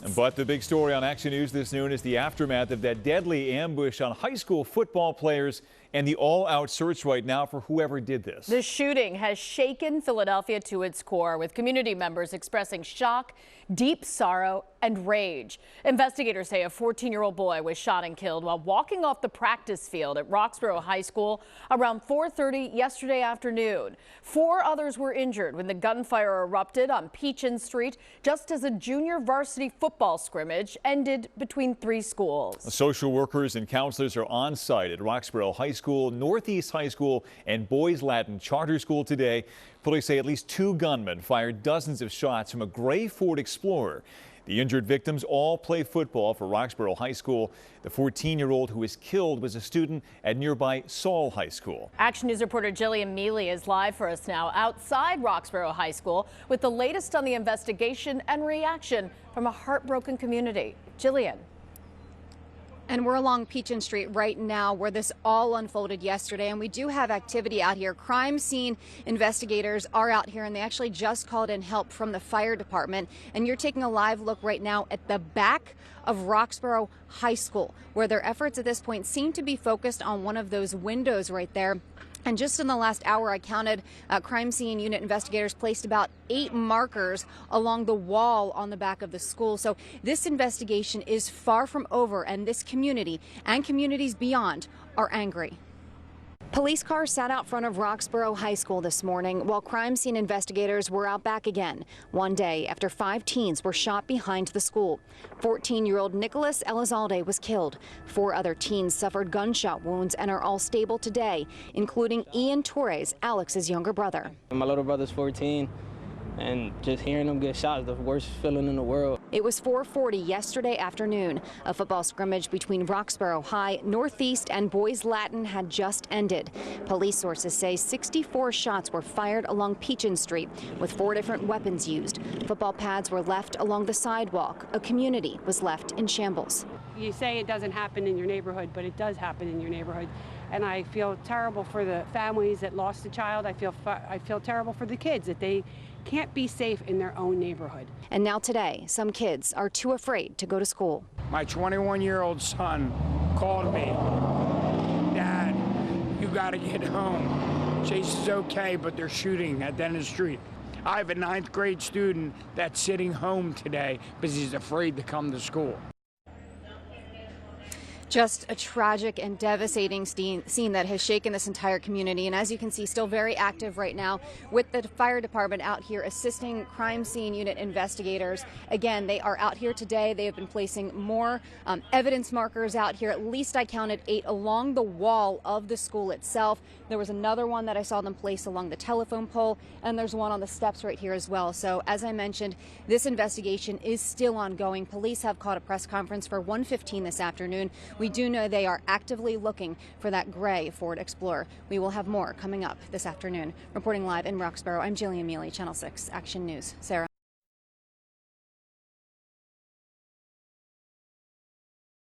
But the big story on Action News this noon is the aftermath of that deadly ambush on high school football players and the all-out search right now for whoever did this. The shooting has shaken Philadelphia to its core, with community members expressing shock, deep sorrow, and rage. Investigators say a 14-year-old boy was shot and killed while walking off the practice field at Roxborough High School around 4:30 yesterday afternoon. 4 others were injured when the gunfire erupted on Pechin Street just as a junior varsity football scrimmage ended between 3 schools. Social workers and counselors are on site at Roxborough High School, Northeast High School, and Boys Latin Charter School today. Police say at least 2 gunmen fired dozens of shots from a gray Ford Explorer. The injured victims all play football for Roxborough High School. The 14-year-old who was killed was a student at nearby Saul High School. Action News reporter Jillian Mealy is live for us now outside Roxborough High School with the latest on the investigation and reaction from a heartbroken community. Jillian. And we're along Pechin Street right now where this all unfolded yesterday, and we do have activity out here. Crime scene investigators are out here, and they actually just called in help from the fire department. And you're taking a live look right now at the back of Roxborough High School, where their efforts at this point seem to be focused on one of those windows right there. And just in the last hour, I counted crime scene unit investigators placed about 8 markers along the wall on the back of the school. So this investigation is far from over, and this community and communities beyond are angry. Police cars sat out front of Roxborough High School this morning while crime scene investigators were out back again, one day after 5 teens were shot behind the school. 14-year-old Nicholas Elizalde was killed. 4 other teens suffered gunshot wounds and are all stable today, including Ian Torres, Alex's younger brother. My little brother's 14. And just hearing them get shot is the worst feeling in the world. It was 4:40 yesterday afternoon. A football scrimmage between Roxborough High, Northeast, and Boys Latin had just ended. Police sources say 64 shots were fired along Pechin Street, with 4 different weapons used. Football pads were left along the sidewalk. A community was left in shambles. You say it doesn't happen in your neighborhood, but it does happen in your neighborhood. And I feel terrible for the families that lost a child. I feel terrible for the kids that they can't be safe in their own neighborhood. And now today, some kids are too afraid to go to school. My 21-year-old son called me, "Dad, you got to get home. Chase is okay, but they're shooting at the end of the street." I have a 9th grade student that's sitting home today because he's afraid to come to school. Just a tragic and devastating scene that has shaken this entire community. And as you can see, still very active right now with the fire department out here assisting crime scene unit investigators. Again, they are out here today. They have been placing more evidence markers out here. At least I counted 8 along the wall of the school itself. There was another one that I saw them place along the telephone pole, and there's one on the steps right here as well. So as I mentioned, this investigation is still ongoing. Police have called a press conference for 1:15 this afternoon. We do know they are actively looking for that gray Ford Explorer. We will have more coming up this afternoon. Reporting live in Roxborough, I'm Jillian Mealy, Channel 6 Action News. Sarah.